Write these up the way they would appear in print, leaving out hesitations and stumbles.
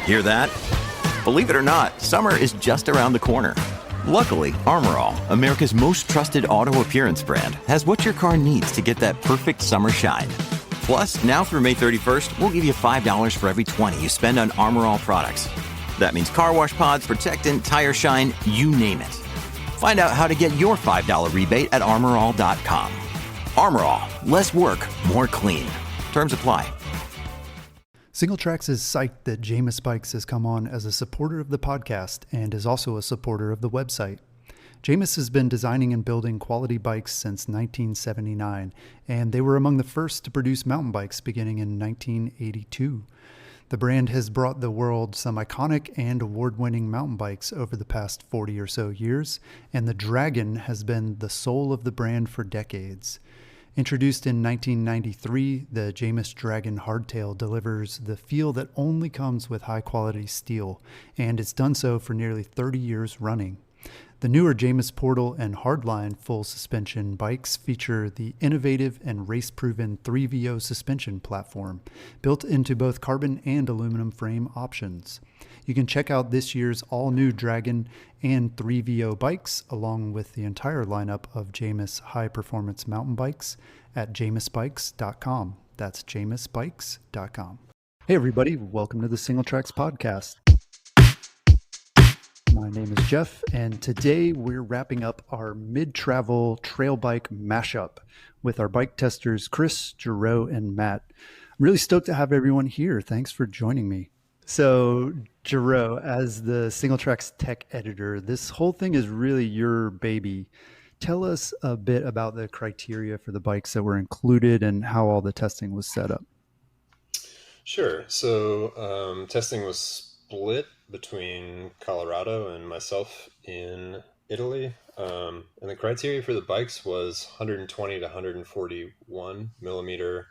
Hear that? Believe it or not, summer is just around the corner. Luckily, Armor All, America's most trusted auto appearance brand, has what your car needs to get that perfect summer shine. Plus, now through May 31st, we'll give you $5 for every $20 you spend on Armor All products. That means car wash pods, protectant, tire shine, you name it. Find out how to get your $5 rebate at armorall.com. Armor All, less work, more clean. Terms apply. Single Tracks is psyched that Jamis Bikes has come on as a supporter of the podcast and is also a supporter of the website. Jamis has been designing and building quality bikes since 1979, and they were among the first to produce mountain bikes beginning in 1982. The brand has brought the world some iconic and award-winning mountain bikes over the past 40 or so years, and the Dragon has been the soul of the brand for decades. Introduced in 1993, the Jamis Dragon Hardtail delivers the feel that only comes with high-quality steel, and it's done so for nearly 30 years running. The newer Jamis Portal and Hardline full suspension bikes feature the innovative and race-proven 3VO suspension platform, built into both carbon and aluminum frame options. You can check out this year's all-new Dragon and 3VO bikes, along with the entire lineup of Jamis high-performance mountain bikes at jamisbikes.com. That's jamisbikes.com. Hey everybody, welcome to the Single Tracks podcast. My name is Jeff, and today we're wrapping up our mid-travel trail bike mashup with our bike testers Chris, Gerow, and Matt. I'm really stoked to have everyone here. Thanks for joining me. So, Gerow, as the Single Tracks tech editor, this whole thing is really your baby. Tell us a bit about the criteria for the bikes that were included and how all the testing was set up. Sure. So testing was split between Colorado and myself in Italy. And the criteria for the bikes was 120 to 141 millimeter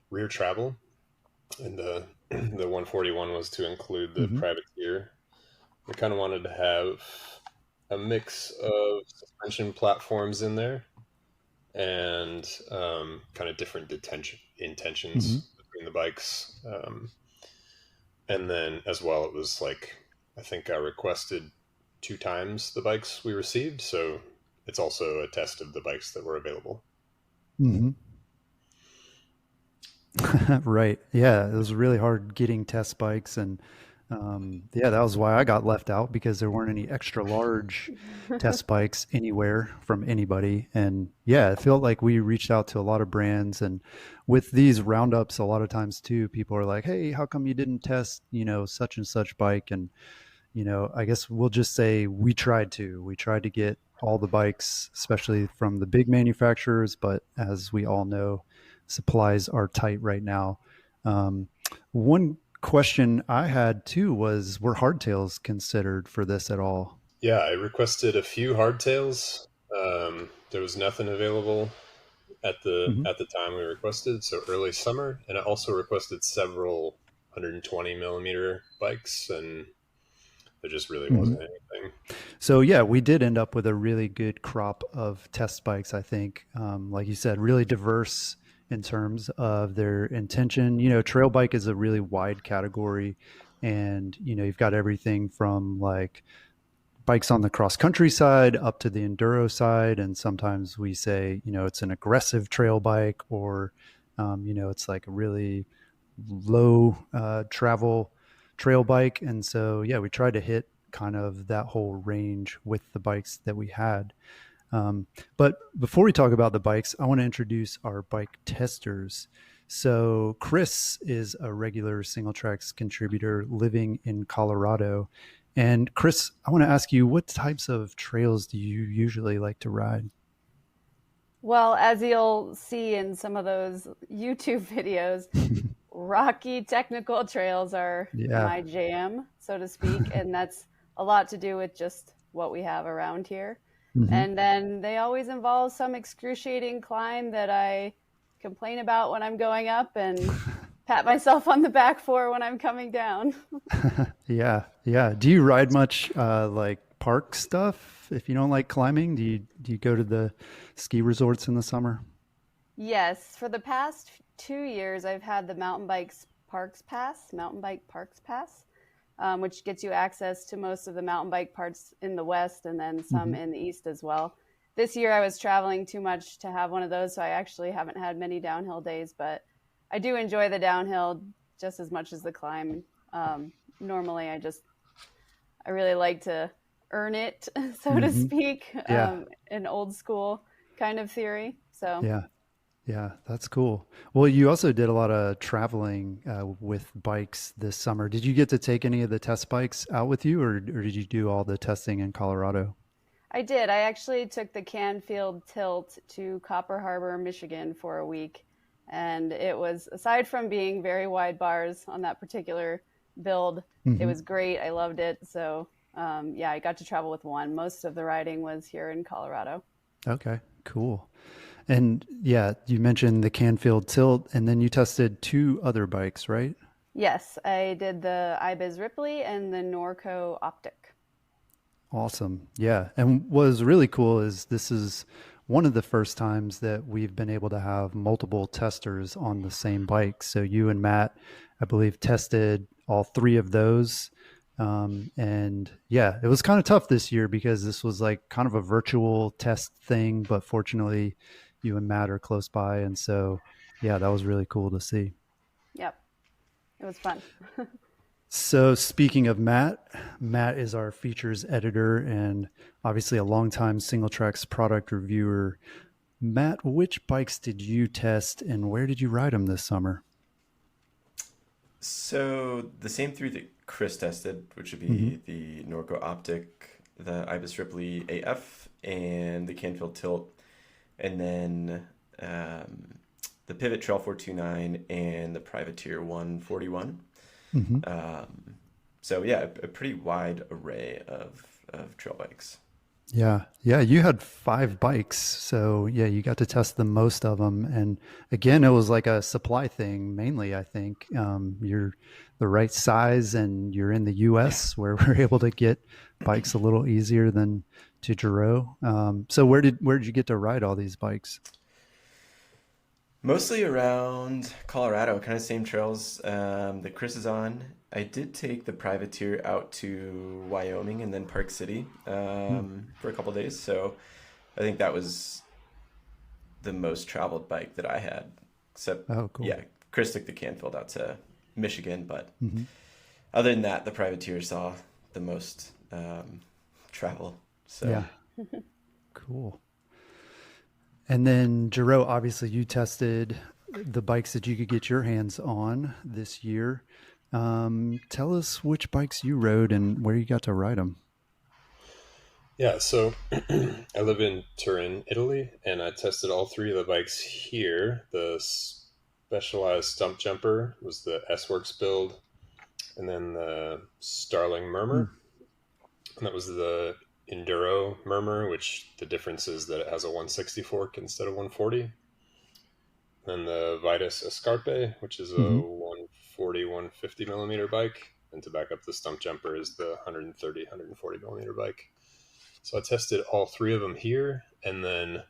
rear travel. And the 141 was to include the privateer. We kind of wanted to have a mix of suspension platforms in there and kind of different intentions between the bikes. And then as well, it was like, I think I requested 2 times the bikes we received. So it's also a test of the bikes that were available. Mm-hmm. Right. Yeah. It was really hard getting test bikes. And that was why I got left out, because there weren't any extra large test bikes anywhere from anybody. And yeah, it felt like we reached out to a lot of brands, and with these roundups, a lot of times too, people are like, hey, how come you didn't test, such and such bike? And, I guess we'll just say we tried to get all the bikes, especially from the big manufacturers. But as we all know, supplies are tight right now. One question I had too was, were hardtails considered for this at all? Yeah, I requested a few hardtails. There was nothing available at the time we requested, so early summer, and I also requested several 120 millimeter bikes, and there just really wasn't anything. So yeah, we did end up with a really good crop of test bikes, I think. Like you said, really diverse in terms of their intention. Trail bike is a really wide category, and you've got everything from like bikes on the cross country side up to the enduro side, and sometimes we say it's an aggressive trail bike, or it's like a really low travel trail bike. And so yeah, we tried to hit kind of that whole range with the bikes that we had. But before we talk about the bikes, I want to introduce our bike testers. So Chris is a regular Single Tracks contributor living in Colorado. And Chris, I want to ask you, what types of trails do you usually like to ride? Well, as you'll see in some of those YouTube videos, rocky technical trails are my jam, so to speak. And that's a lot to do with just what we have around here. And then they always involve some excruciating climb that I complain about when I'm going up and pat myself on the back for when I'm coming down. Yeah. Do you ride much like park stuff? If you don't like climbing, do you go to the ski resorts in the summer? Yes. For the past 2 years, I've had the mountain bike parks pass. which gets you access to most of the mountain bike parts in the West and then some in the East as well. This year I was traveling too much to have one of those, so I actually haven't had many downhill days, but I do enjoy the downhill just as much as the climb. Normally I really like to earn it, so to speak, an old school kind of theory. So yeah, that's cool. Well, you also did a lot of traveling with bikes this summer. Did you get to take any of the test bikes out with you, or did you do all the testing in Colorado? I did. I actually took the Canfield Tilt to Copper Harbor, Michigan for a week. And it was, aside from being very wide bars on that particular build, it was great. I loved it. So, I got to travel with one. Most of the riding was here in Colorado. Okay, cool. And yeah, you mentioned the Canfield Tilt, and then you tested 2 other bikes, right? Yes, I did the Ibiz Ripley and the Norco Optic. Awesome. Yeah. And what was really cool is this is one of the first times that we've been able to have multiple testers on the same bike. So you and Matt, I believe, tested all 3 of those. And yeah, it was kind of tough this year because this was like kind of a virtual test thing, but fortunately you and Matt are close by. And so, yeah, that was really cool to see. Yep. It was fun. So speaking of Matt, Matt is our features editor and obviously a longtime Single Tracks product reviewer. Matt, which bikes did you test and where did you ride them this summer? So the same 3 that Chris tested, which would be the Norco Optic, the Ibis Ripley AF, and the Canfield Tilt, and then the Pivot Trail 429 and the Privateer 141. So yeah, a pretty wide array of trail bikes. Yeah. You had 5 bikes. So yeah, you got to test the most of them. And again, it was like a supply thing, mainly, I think. You're the right size and you're in the US where we're able to get bikes a little easier than to Gerow. So where did you get to ride all these bikes? Mostly around Colorado, kind of same trails that Chris is on. I did take the Privateer out to Wyoming and then Park City for a couple days. So I think that was the most traveled bike that I had. Except, cool. Yeah, Chris took the Canfield out to Michigan. But other than that, the Privateer saw the most travel. So yeah, cool. And then Gerow, obviously you tested the bikes that you could get your hands on this year. Tell us which bikes you rode and where you got to ride them. Yeah, so I live in Turin, Italy, and I tested all 3 of the bikes here. The Specialized Stump Jumper was the S-Works build, and then the Starling Murmur, and that was the Enduro Murmur, which the difference is that it has a 160 fork instead of 140. Then the Vitus Escarpe, which is a 140, 150 millimeter bike. And to back up the Stump Jumper is the 130, 140 millimeter bike. So I tested all 3 of them here. And then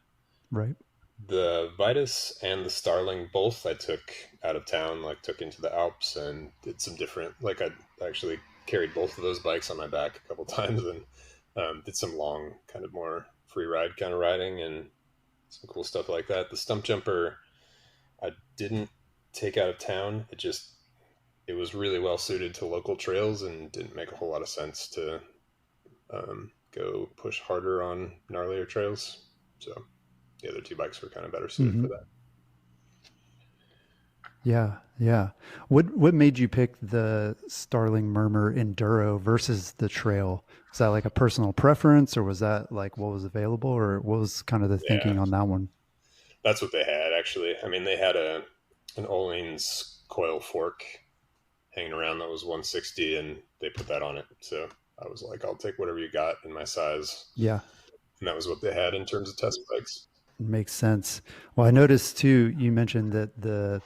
the Vitus and the Starling, both I took out of town, like took into the Alps and did some different, like I actually carried both of those bikes on my back a couple times and did some long, kind of more free ride kind of riding and some cool stuff like that. The Stump Jumper, I didn't take out of town. It was really well suited to local trails and didn't make a whole lot of sense to go push harder on gnarlier trails. So the other 2 bikes were kind of better suited for that. Yeah. What made you pick the Starling Murmur Enduro versus the trail? Was that like a personal preference or was that like what was available or what was kind of the thinking on that one? That's what they had actually. I mean, they had an Öhlins coil fork hanging around that was 160 and they put that on it. So I was like, I'll take whatever you got in my size. Yeah. And that was what they had in terms of test bikes. Makes sense. Well, I noticed too, you mentioned that the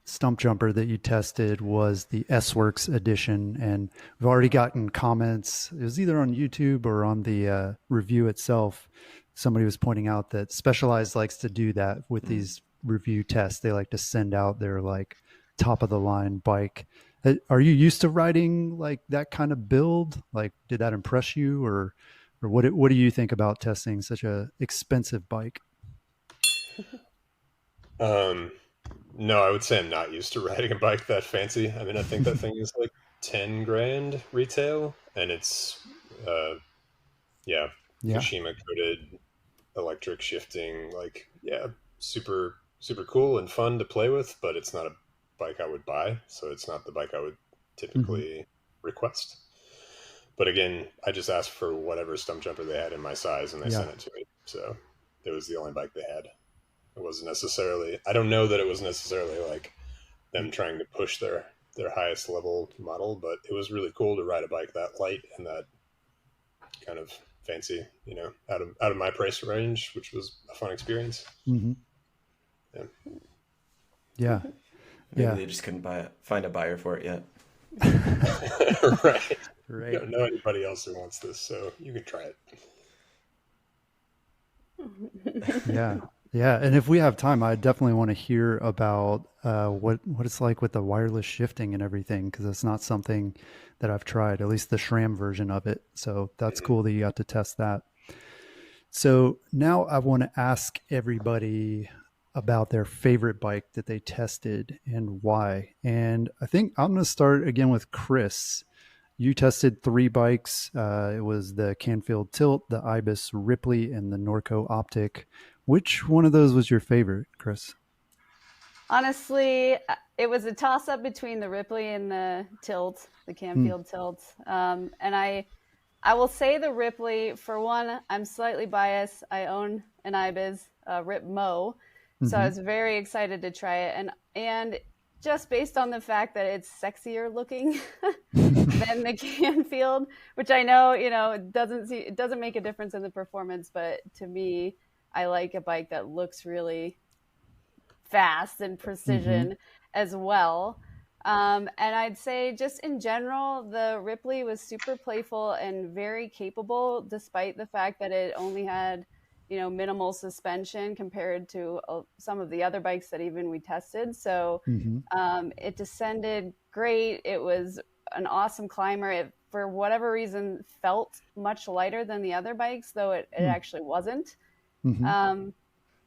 Stump Jumper that you tested was the S-Works edition, and we've already gotten comments. It was either on YouTube or on the review itself. Somebody was pointing out that Specialized likes to do that with these review tests. They like to send out their like top of the line bike. Are you used to riding like that kind of build? Like, did that impress you, or what do you think about testing such a expensive bike? No, I would say I'm not used to riding a bike that fancy. I mean, I think that thing is like 10 grand retail, and it's, yeah, Yeah. Kashima coated electric shifting, like, yeah, super, super cool and fun to play with, but it's not a bike I would buy. So it's not the bike I would Hmm. typically request. But again, I just asked for whatever stump jumper they had in my size and they Yeah. sent it to me. So it was the only bike they had. It wasn't necessarily, I don't know that it was necessarily like them trying to push their highest level model, but it was really cool to ride a bike that light and that kind of fancy, out of my price range, which was a fun experience. Hmm. Yeah. Yeah. Maybe Yeah. they just couldn't find a buyer for it yet. Right. You Right. don't know anybody else who wants this, so you can try it. Yeah. Yeah. And if we have time, I definitely want to hear about what it's like with the wireless shifting and everything, because it's not something that I've tried, at least the SRAM version of it. So that's Mhm. cool that you got to test that. So now I want to ask everybody about their favorite bike that they tested and why. And I think I'm going to start again with Chris. You tested three bikes. It was the Canfield Tilt, the Ibis Ripley, and the Norco Optic. Which one of those was your favorite, Chris? Honestly, it was a toss up between the Ripley and the Tilt, the Hmm. Canfield Tilt. And I will say the Ripley, for one, I'm slightly biased. I own an Ibis Rip Mo, so I Mm-hmm. was very excited to try it, and just based on the fact that it's sexier looking than the Canfield, which I know it doesn't make a difference in the performance, but to me, I like a bike that looks really fast and Mm-hmm. precision as well. And I'd say, just in general, the Ripley was super playful and very capable, despite the fact that it only had, minimal suspension compared to some of the other bikes that even we tested. So Mm-hmm. it descended great. It was an awesome climber. It, for whatever reason, felt much lighter than the other bikes, though it actually wasn't. Mm-hmm. Um,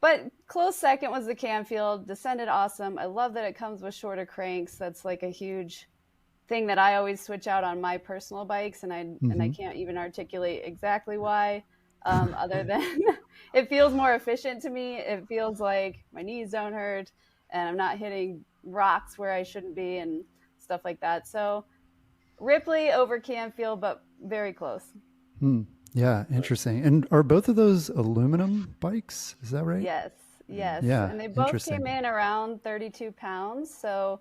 but close second was the Canfield. Descended awesome. I love that it comes with shorter cranks. That's like a huge thing that I always switch out on my personal bikes, and I Mm-hmm. can't even articulate exactly why, other than it feels more efficient to me. It feels like my knees don't hurt, and I'm not hitting rocks where I shouldn't be, and stuff like that. So Ripley over Canfield, but very close. Hmm. Yeah, interesting. And are both of those aluminum bikes? Is that right? Yes, yes, Yeah, and they both came interesting. in around 32 pounds. So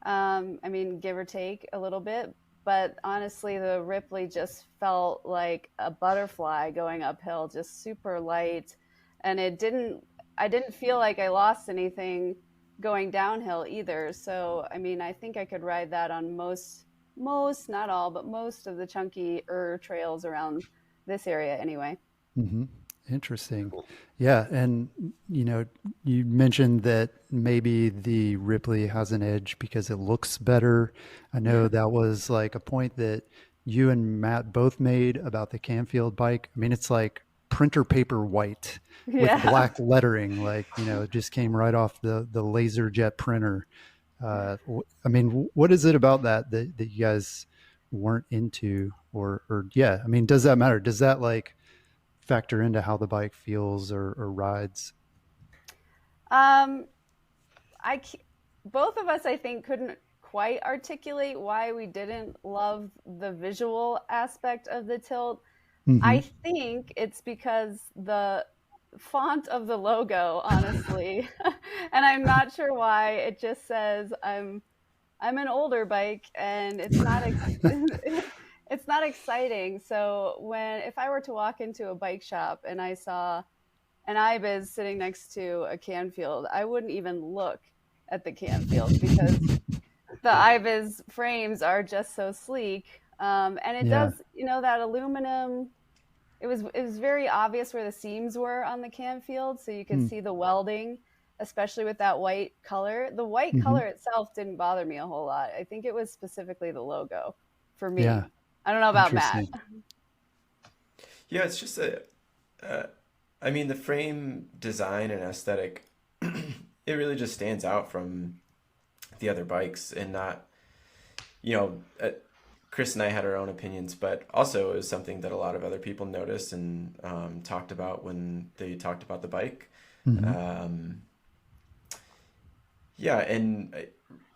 I mean, give or take a little bit. But honestly, the Ripley just felt like a butterfly going uphill, just super light. And I didn't feel like I lost anything going downhill either. So, I mean, I think I could ride that on not all, but most of the chunky trails around this area anyway. Hmm. Interesting. Cool. Yeah, and you mentioned that maybe the Ripley has an edge because it looks better. I know that was like a point that you and Matt both made about the Canfield bike. I mean, it's like printer paper white with Yeah. black lettering, like, it just came right off the laser jet printer. I mean, what is it about that you guys weren't into, or yeah, I mean, does that matter? Does that like factor into how the bike feels or rides? Um, I both of us, I think, couldn't quite articulate why we didn't love the visual aspect of the tilt. Mm-hmm. I think it's because the font of the logo, honestly, and I'm not sure why. It just says I'm an older bike, and it's not it's not exciting. So when if I were to walk into a bike shop and I saw an Ibis sitting next to a Canfield, I wouldn't even look at the Canfield because the Ibis frames are just so sleek. And it Yeah. does, that aluminum. It was very obvious where the seams were on the Canfield, so you could Hmm. see the welding. especially with that white color. The white Mm-hmm. color itself didn't bother me a whole lot. I think it was specifically the logo for Yeah. me. I don't know about Matt. Interesting. Yeah, it's just uh, I mean, the frame design and aesthetic, it really just stands out from the other bikes and not, you know, Chris and I had our own opinions, but also it was something that a lot of other people noticed and talked about when they talked about the bike. Mm-hmm. Um, yeah, and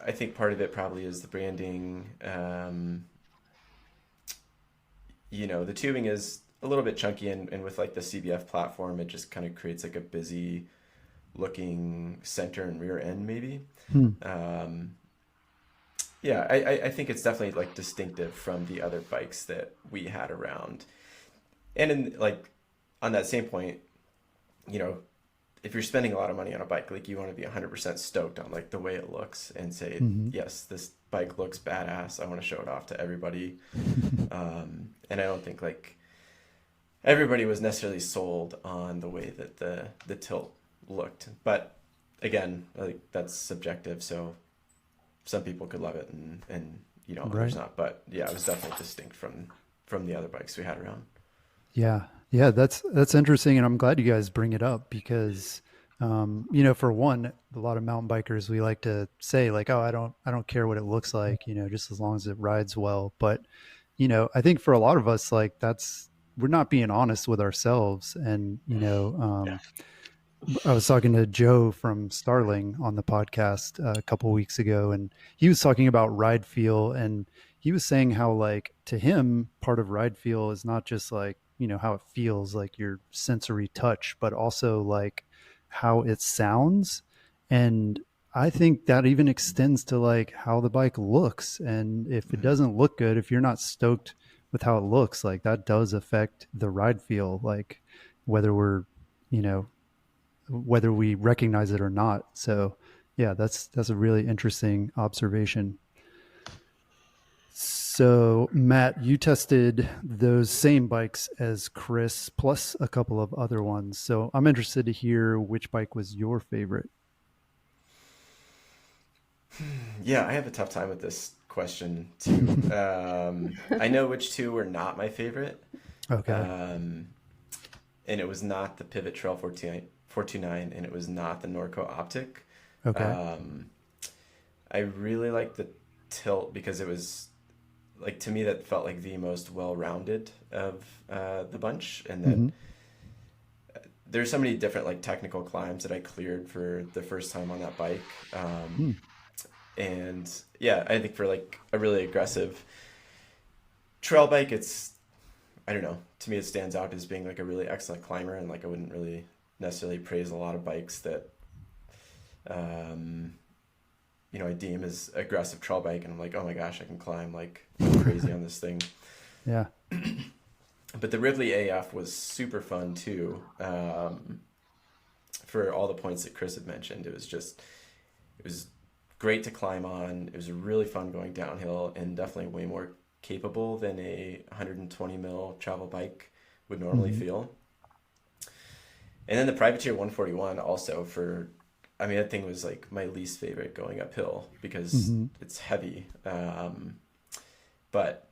I think part of it probably is the branding. The tubing is a little bit chunky, and with like the CBF platform, it just kind of creates like a busy looking center and rear end, maybe. Hmm. Um, yeah, I think it's definitely like distinctive from the other bikes that we had around. And in like on that same point, you know, if you're spending a lot of money on a bike, like you want to be 100% stoked on like the way it looks and say, Mm-hmm. yes, this bike looks badass. I want to show it off to everybody. And I don't think like everybody was necessarily sold on the way that the tilt looked. But again, like that's subjective. So some people could love it and others Right. not. But yeah, it was definitely distinct from the other bikes we had around. Yeah. Yeah. That's interesting. And I'm glad you guys bring it up because, for one, a lot of mountain bikers, we like to say like, oh, I don't care what it looks like, just as long as it rides well. But, I think for a lot of us, like we're not being honest with ourselves. And, Yeah. I was talking to Joe from Starling on the podcast a couple weeks ago, and he was talking about ride feel, and he was saying how, like, to him, part of ride feel is not just like how it feels, like your sensory touch, but also like how it sounds, and I think that even extends to like how the bike looks, and if it doesn't look good, if you're not stoked with how it looks, like that does affect the ride feel, like whether we're you know whether we recognize it or not. So yeah, that's a really interesting observation. So Matt, you tested those same bikes as Chris plus a couple of other ones. So I'm interested to hear which bike was your favorite. Yeah, I have a tough time with this question too. I know which two were not my favorite. Okay. Um, and it was not the Pivot Trail 429, and it was not the Norco Optic. Okay. Um, I really liked the Tilt because it was like to me that felt like the most well-rounded of the bunch, and that Mm-hmm. there's so many different like technical climbs that I cleared for the first time on that bike. Hmm. And yeah, I think for like a really aggressive trail bike, I don't know, to me it stands out as being like a really excellent climber, and like I wouldn't really necessarily praise a lot of bikes that um, I deem as aggressive trail bike, and I'm like, oh my gosh, I can climb like crazy on this thing. Yeah. But the Ripley AF was super fun too. For all the points that Chris had mentioned, it was great to climb on. It was really fun going downhill, and definitely way more capable than a 120 mil travel bike would normally Mm-hmm. feel. And then the Privateer 141 also that thing was like my least favorite going uphill because Mm-hmm. it's heavy. But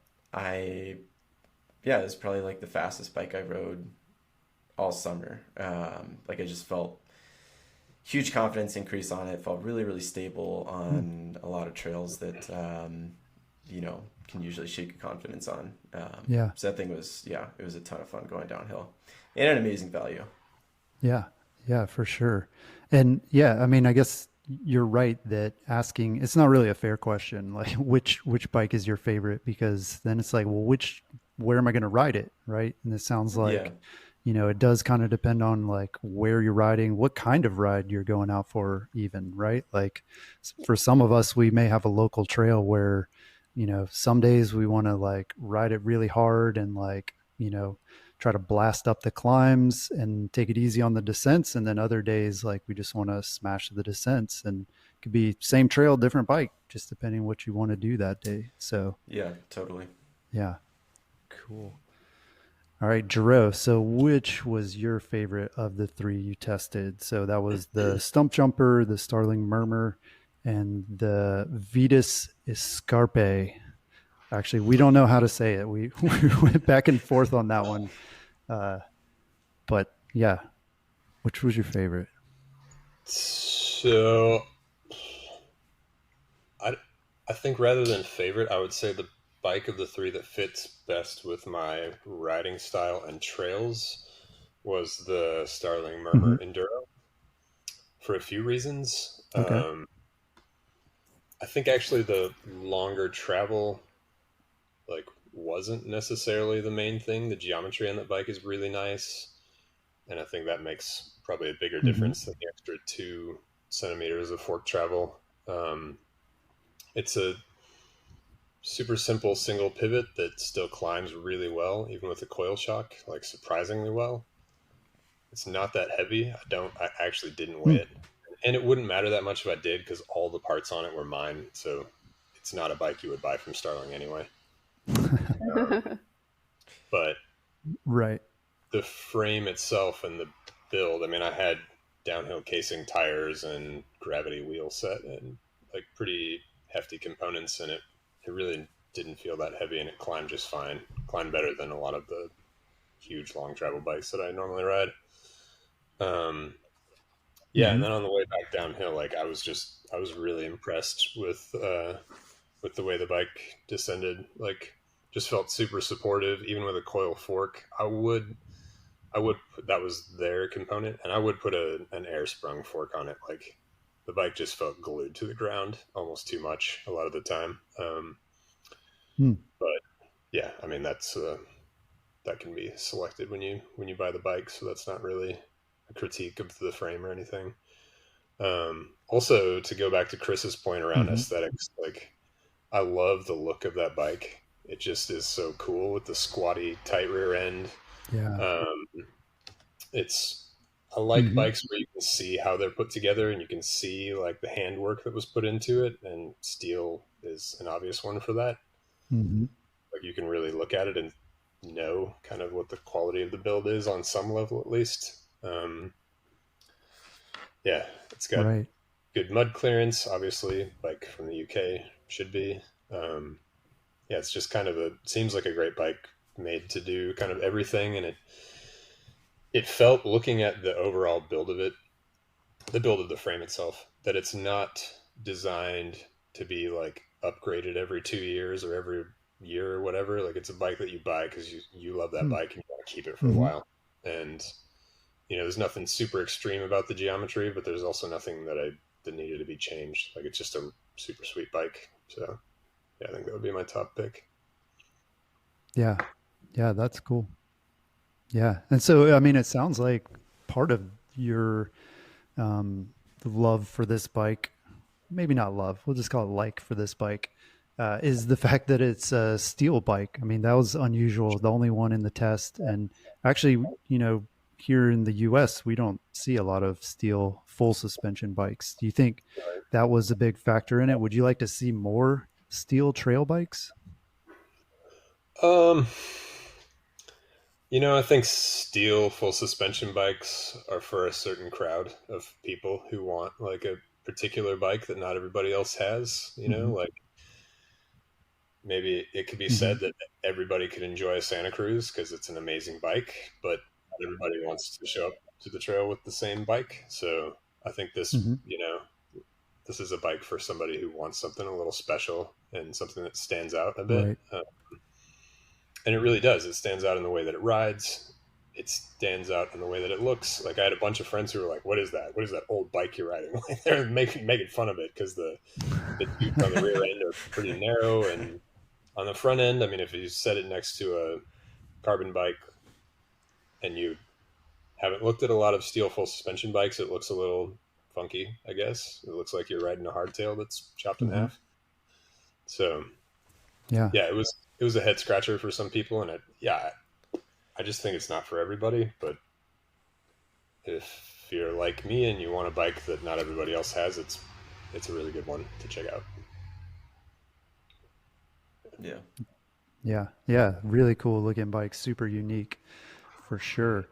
yeah, it was probably like the fastest bike I rode all summer. Like I just felt huge confidence increase on it. Felt really, really stable on a lot of trails that can usually shake your confidence on. Yeah. So that thing it was a ton of fun going downhill, and an amazing value. Yeah. Yeah, for sure. And yeah, I mean, I guess you're right that asking it's not really a fair question, like which bike is your favorite, because then it's like, well, where am I going to ride it, right? And it sounds Yeah, like, it does kind of depend on like where you're riding, what kind of ride you're going out for even, right? Like for some of us, we may have a local trail where, some days we want to like ride it really hard and like, try to blast up the climbs and take it easy on the descents. And then other days, like we just want to smash the descents, and it could be same trail, different bike, just depending what you want to do that day. So yeah, totally. yeah, cool. All right, Gerow. So, which was your favorite of the three you tested? So, that was the Stump Jumper, the Starling Murmur, and the Vetus Escarpe. Actually, we don't know how to say it. We went back and forth on that one. Uh, but yeah, which was your favorite? So I, I think rather than favorite, I would say the bike of the three that fits best with my riding style and trails was the Starling Mm-hmm. Murmur Enduro for a few reasons. Okay. I think actually the longer travel like wasn't necessarily the main thing. The geometry on that bike is really nice, and I think that makes probably a bigger Mm-hmm. difference than the extra 2 centimeters of fork travel. Um, it's a super simple single pivot that still climbs really well, even with the coil shock, like surprisingly well. It's not that heavy. I actually didn't weigh Mm. it, and it wouldn't matter that much if I did because all the parts on it were mine. So it's not a bike you would buy from Starling anyway. But Right. the frame itself and the build, I mean, I had downhill casing tires and gravity wheel set and like pretty hefty components in it. It really didn't feel that heavy and it climbed just fine. Climbed better than a lot of the huge long travel bikes that I normally ride. Um, yeah, and Mm-hmm. then on the way back downhill, like I was really impressed with the way the bike descended. Like, just felt super supportive, even with a coil fork. I would put, that was their component, and I would put an air sprung fork on it. Like, the bike just felt glued to the ground almost too much a lot of the time. Mm. But yeah, I mean that can be selected when you buy the bike, so that's not really a critique of the frame or anything. Also, to go back to Chris's point around Mm-hmm. aesthetics, like I love the look of that bike. It just is so cool with the squatty tight rear end. Yeah. Um, it's I like Mm-hmm. bikes where you can see how they're put together and you can see like the handwork that was put into it, and steel is an obvious one for that. Mm-hmm. Like you can really look at it and know kind of what the quality of the build is on some level at least. Yeah, it's got Right. good mud clearance, obviously, like from the UK should be. Um, yeah, it's just kind of seems like a great bike made to do kind of everything, and it felt looking at the overall build of it, the build of the frame itself, that it's not designed to be like upgraded every 2 years or every year or whatever. Like it's a bike that you buy because you love that bike and you want to keep it for a Mm-hmm. while. And there's nothing super extreme about the geometry, but there's also nothing that needed to be changed. Like it's just a super sweet bike. So yeah, I think that would be my top pick. Yeah. Yeah, that's cool. Yeah. And so, I mean, it sounds like part of your um, love for this bike, maybe not love, we'll just call it like for this bike, is the fact that it's a steel bike. I mean, that was unusual, the only one in the test. And actually, here in the US, we don't see a lot of steel full suspension bikes. Do you think that was a big factor in it? Would you like to see more steel trail bikes? Um, I think steel full suspension bikes are for a certain crowd of people who want like a particular bike that not everybody else has. Mm-hmm. Like maybe it could be Mm-hmm. said that everybody could enjoy a Santa Cruz because it's an amazing bike, but not everybody wants to show up to the trail with the same bike. So I think Mm-hmm. this is a bike for somebody who wants something a little special and something that stands out a bit. Right. And it really does. It stands out in the way that it rides. It stands out in the way that it looks. Like I had a bunch of friends who were like, "What is that? What is that old bike you're riding?" Like they're making fun of it because the tubes on the rear end are pretty narrow, and on the front end, I mean, if you set it next to a carbon bike and you haven't looked at a lot of steel full suspension bikes, it looks a little funky. I guess it looks like you're riding a hardtail that's chopped in Mm-hmm. half. So Yeah. yeah, it was a head scratcher for some people, and I just think it's not for everybody. But if you're like me and you want a bike that not everybody else has, it's a really good one to check out. Yeah. Yeah. Yeah. Really cool looking bike. Super unique for sure.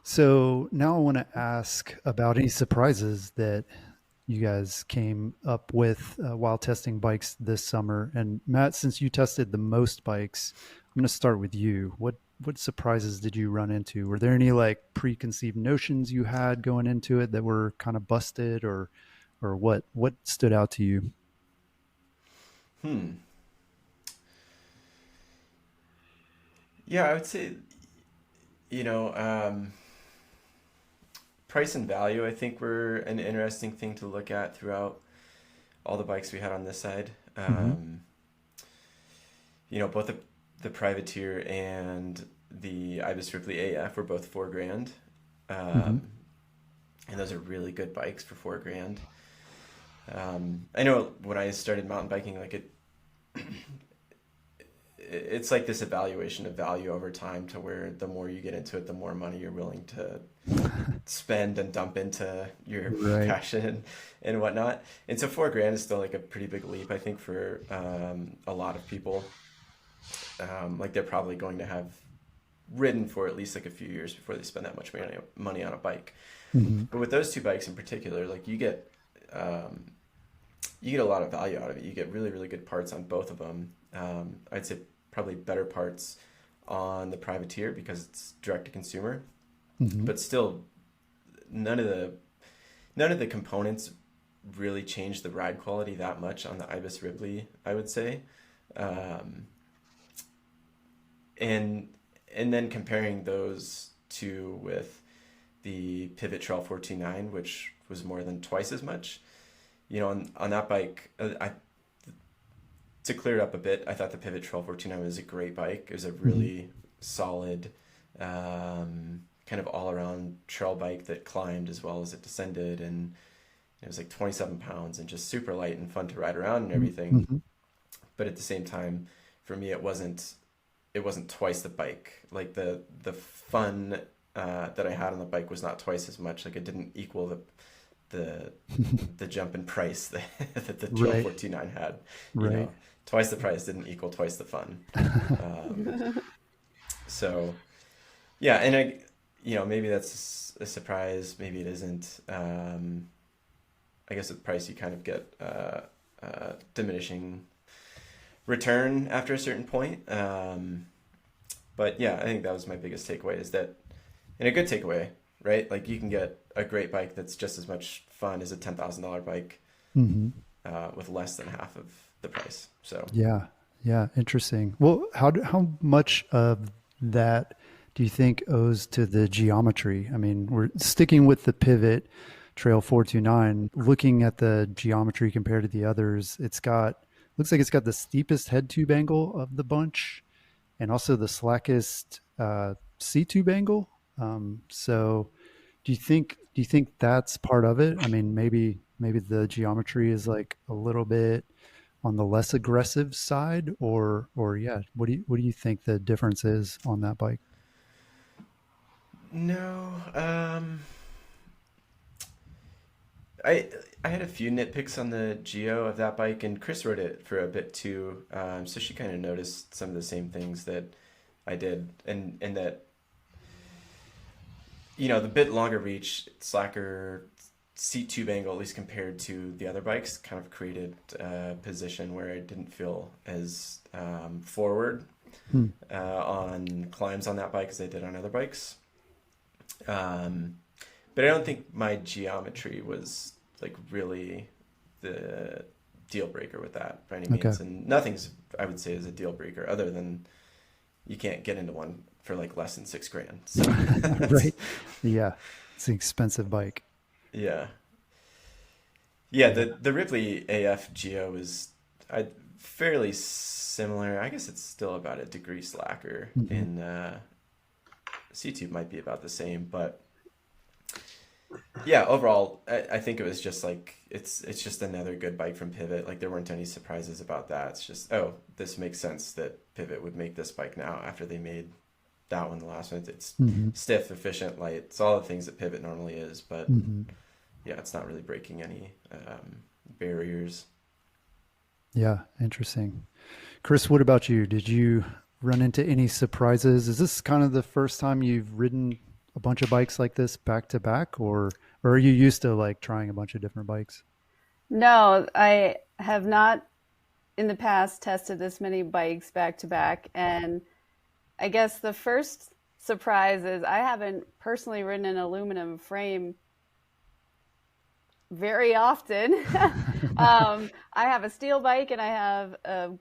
So now I want to ask about any surprises that you guys came up with while testing bikes this summer. And Matt, since you tested the most bikes, I'm going to start with you. What surprises did you run into? Were there any like preconceived notions you had going into it that were kind of busted, or what stood out to you? Hmm. Yeah, I would say, you know, price and value, I think, were an interesting thing to look at throughout all the bikes we had on this side. Mm-hmm. Both the Privateer and the Ibis Ripley AF were both 4 grand. Mm-hmm. Um, and those are really good bikes for 4 grand. I know when I started mountain biking, like it's like this evaluation of value over time, to where the more you get into it, the more money you're willing to spend and dump into your Right. passion and whatnot. And so 4 grand is still like a pretty big leap, I think, for a lot of people. Like they're probably going to have ridden for at least like a few years before they spend that much money on a bike. Mm-hmm. But with those two bikes in particular, like you get a lot of value out of it. You get really, really good parts on both of them. I'd say probably better parts on the Privateer because it's direct to consumer, Mm-hmm. but still none of the components really change the ride quality that much on the Ibis Ripley, I would say. Um, and and then comparing those two with the Pivot Trail 429, which was more than twice as much. On that bike, to clear it up a bit, I thought the Pivot Trail 429 was a great bike. It was a Mm-hmm. really solid, kind of all around trail bike that climbed as well as it descended, and it was like 27 pounds and just super light and fun to ride around and everything. Mm-hmm. But at the same time, for me, it wasn't twice the bike. Like the fun that I had on the bike was not twice as much. Like it didn't equal the the jump in price that the Trail Right. 429 had. Right. Twice the price didn't equal twice the fun. Um, so yeah, and maybe that's a surprise. Maybe it isn't. I guess with price you kind of get diminishing return after a certain point. But yeah, I think that was my biggest takeaway, is that, and a good takeaway, right? Like you can get a great bike that's just as much fun as a $10,000 bike Mm-hmm. with less than half of the price. So Yeah. Yeah. Interesting. Well, how much of that do you think owes to the geometry? I mean, we're sticking with the Pivot Trail 429, looking at the geometry compared to the others. Looks like it's got the steepest head tube angle of the bunch, and also the slackest C tube angle. So do you think that's part of it? I mean, maybe the geometry is like a little bit on the less aggressive side, or yeah, what do you think the difference is on that bike? no, I I had a few nitpicks on the Geo of that bike, and Chris rode it for a bit too. So she kind of noticed some of the same things that I did, and that the bit longer reach, slacker seat tube angle, at least compared to the other bikes, kind of created a position where I didn't feel as forward Hmm. on climbs on that bike as I did on other bikes. Um, but I don't think my geometry was like really the deal breaker with that by any Okay. means. And nothing's, I would say, is a deal breaker other than you can't get into one for like less than 6 grand. So that's, Right. Yeah, it's an expensive bike. yeah. Yeah, Yeah. the Ripley AF Geo is fairly similar. I guess it's still about a degree slacker Hmm. in C-Tube might be about the same, but yeah, overall, I think it was just like it's just another good bike from Pivot. Like there weren't any surprises about that. It's just, oh, this makes sense that Pivot would make this bike now after they made that one the last one. It's Hmm. stiff, efficient, light. It's all the things that Pivot normally is, but Hmm. yeah, it's not really breaking any barriers. Yeah, interesting. Chris, what about you? Did you run into any surprises? Is this kind of the first time you've ridden a bunch of bikes like this back to back, or are you used to like trying a bunch of different bikes? No, I have not in the past tested this many bikes back to back. And I guess the first surprise is I haven't personally ridden an aluminum frame very often. I have a steel bike and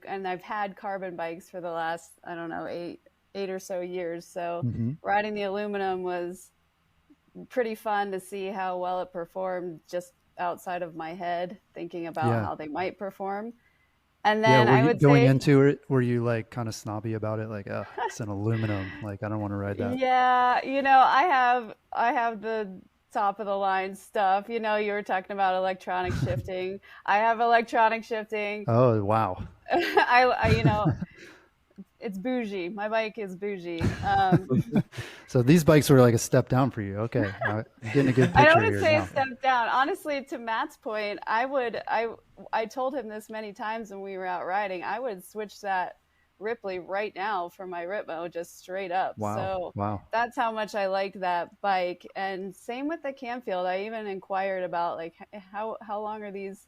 and I've had carbon bikes for the last, I don't know, eight or so years. So Hmm. riding the aluminum was pretty fun to see how well it performed just outside of my head, thinking about Yeah. how they might perform. And Yeah. then Were I you would going say, into it? Were you like kind of snobby about it? Like, it's an aluminum. Like, I don't want to ride that. yeah, I have the top of the line stuff. You were talking about electronic shifting. I have electronic shifting. Oh, wow. I it's bougie. My bike is bougie. So these bikes were like a step down for you. Okay. I'm getting a good I picture don't here say a now. step down. Honestly, to Matt's point, I told him this many times when we were out riding. I would switch that Ripley right now for my Ritmo, just straight up. Wow. So Wow. that's how much I liked that bike. And same with the Canfield. I even inquired about like how long are these,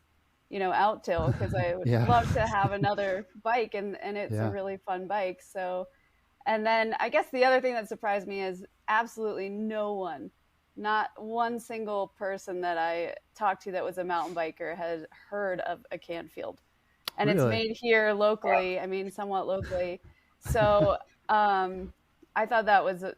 out till, because I would Yeah. love to have another bike, and it's a Yeah. really fun bike. So, and then I guess the other thing that surprised me is absolutely no one, not one single person that I talked to that was a mountain biker had heard of a Canfield. And it's Really? made here locally, I mean, somewhat locally. So I thought that was a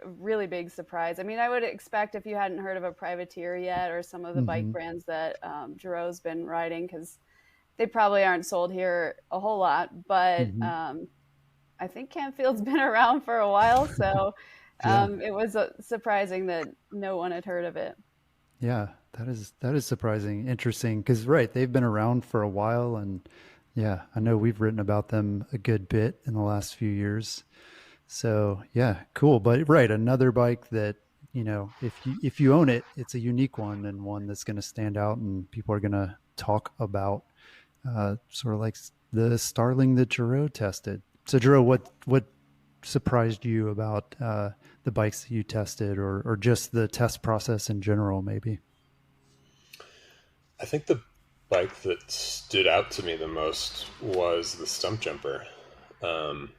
really big surprise. I mean, I would expect if you hadn't heard of a Privateer yet or some of the bike Hmm. brands that Gerow's been riding, because they probably aren't sold here a whole lot, but Hmm. I think Canfield's been around for a while, so Yeah. it was surprising that no one had heard of it. Yeah. That is surprising. Interesting. Because, right, they've been around for a while. And yeah, I know we've written about them a good bit in the last few years. So yeah, cool. But right, another bike that, if you own it, it's a unique one and one that's going to stand out and people are going to talk about, sort of like the Starling that Gerow tested. So Gerow, what surprised you about the bikes that you tested, or just the test process in general, maybe? I think the bike that stood out to me the most was the stump jumper. Um,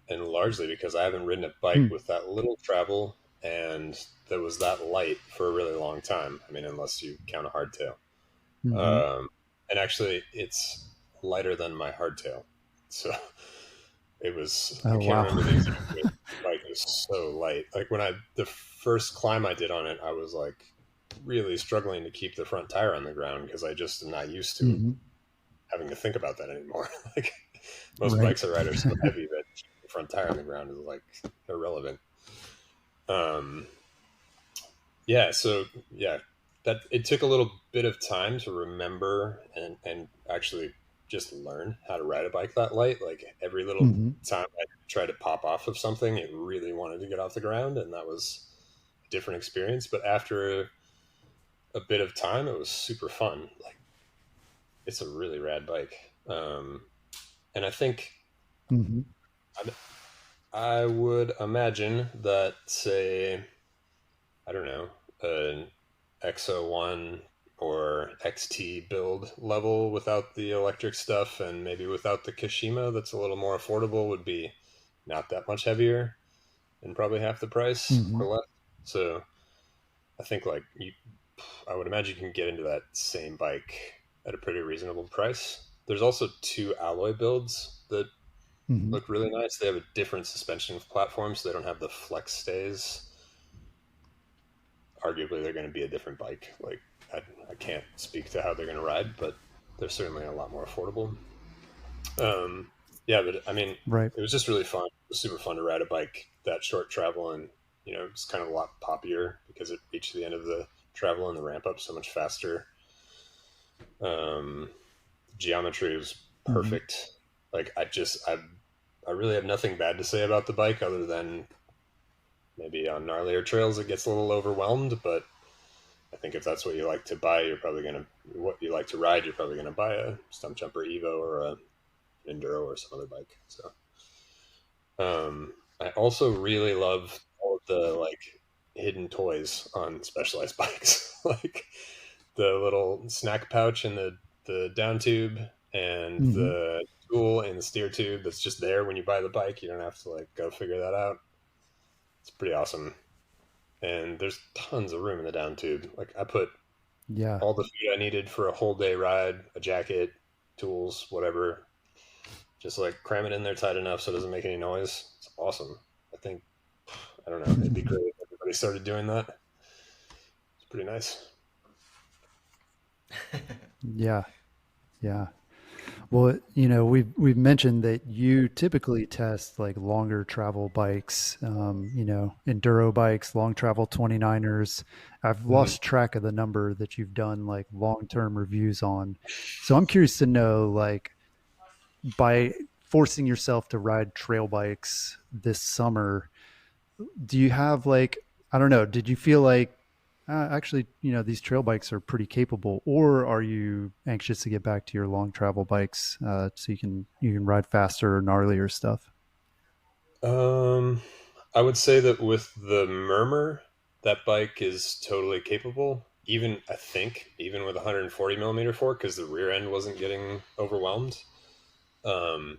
and largely because I haven't ridden a bike Hmm. with that little travel and that was that light for a really long time. I mean, unless you count a hardtail. Mm-hmm. Um, and actually, it's lighter than my hardtail. So it was, I Oh, can't wow. remember the exact weight. The bike was so light. Like the first climb I did on it, I was like really struggling to keep the front tire on the ground because I just am not used to Hmm. having to think about that anymore. Like most Right. bikes I ride are so heavy that the front tire on the ground is like irrelevant. Um, yeah, so yeah, that it took a little bit of time to remember and actually just learn how to ride a bike that light. Like every little Hmm. time I tried to pop off of something, it really wanted to get off the ground, and that was a different experience. But after a bit of time, it was super fun. Like it's a really rad bike. And I think Hmm. I would imagine that, say, I don't know, an XO1 or XT build level without the electric stuff and maybe without the Kashima that's a little more affordable would be not that much heavier and probably half the price Hmm. or less. So I think I would imagine you can get into that same bike at a pretty reasonable price. There's also two alloy builds that Hmm. look really nice. They have a different suspension platform, so they don't have the flex stays. Arguably, they're going to be a different bike. Like, I can't speak to how they're going to ride, but they're certainly a lot more affordable. Um, yeah, but I mean, Right. it was just really fun. It was super fun to ride a bike that short travel, and it's kind of a lot poppier because it reached the end of the travel and the ramp up so much faster. Um, Geometry was Hmm. perfect. Like, I really have nothing bad to say about the bike other than maybe on gnarlier trails it gets a little overwhelmed, but I think if that's what you like to buy, you're probably gonna what you like to ride, you're probably gonna buy a Stump Jumper Evo or a enduro or some other bike. So I also really love all of the like hidden toys on Specialized bikes, like the little snack pouch in the down tube and the tool in the steer tube that's just there when you buy the bike. You don't have to like go figure that out. It's pretty awesome. And there's tons of room in the down tube. Like I put all the food I needed for a whole day ride, a jacket, tools, whatever. Just like cram it in there tight enough so it doesn't make any noise. It's awesome. I think, I don't know, it'd be great if everybody started doing that. It's pretty nice. Yeah. Well, we've mentioned that you typically test like longer travel bikes, enduro bikes, long travel 29ers. I've lost track of the number that you've done like long-term reviews on. So I'm curious to know, like, by forcing yourself to ride trail bikes this summer, do you have like, I don't know, did you feel like actually, these trail bikes are pretty capable, or are you anxious to get back to your long travel bikes so you can ride faster or gnarlier stuff? I would say that with the Murmur, that bike is totally capable. Even I think even with 140 millimeter fork, because the rear end wasn't getting overwhelmed. Um,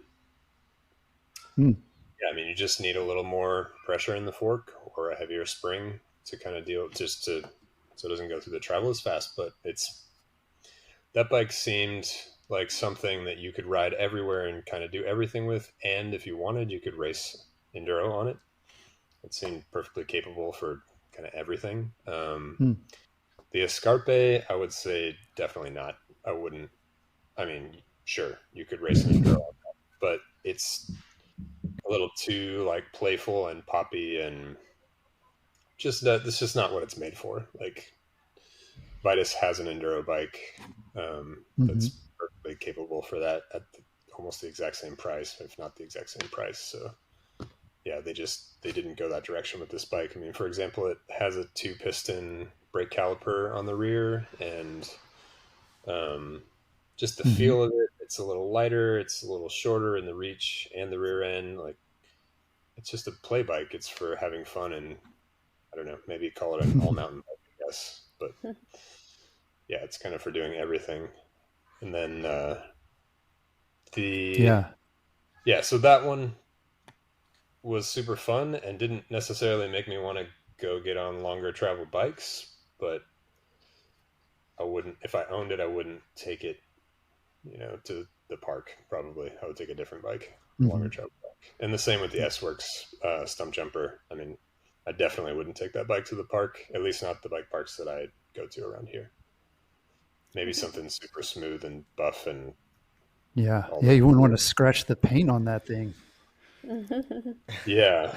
Yeah, I mean, you just need a little more pressure in the fork or a heavier spring to kind of deal just to so it doesn't go through the travel as fast. But that bike seemed like something that you could ride everywhere and kind of do everything with. And if you wanted, you could race enduro on it. It seemed perfectly capable for kind of everything. The Escarpe, I would say definitely not. I wouldn't. I mean, sure, you could race an enduro, but it's a little too like playful and poppy and just that that's just not what it's made for. Like Vitus has an enduro bike that's perfectly capable for that at almost the exact same price, if not the exact same price. So yeah, they didn't go that direction with this bike. I mean, for example, it has a 2-piston brake caliper on the rear, and just the feel of it. It's a little lighter. It's a little shorter in the reach and the rear end. Like it's just a play bike. It's for having fun and I don't know, maybe call it an all mountain bike, I guess. But yeah, it's kind of for doing everything. And then so that one was super fun and didn't necessarily make me want to go get on longer travel bikes, but I wouldn't, if I owned it, I wouldn't take it, to the park. Probably I would take a different bike, longer travel bike. And the same with the S-Works stump jumper. I mean, I definitely wouldn't take that bike to the park, at least not the bike parks that I go to around here. Maybe something super smooth and buff and you wouldn't want to scratch the paint on that thing. Yeah.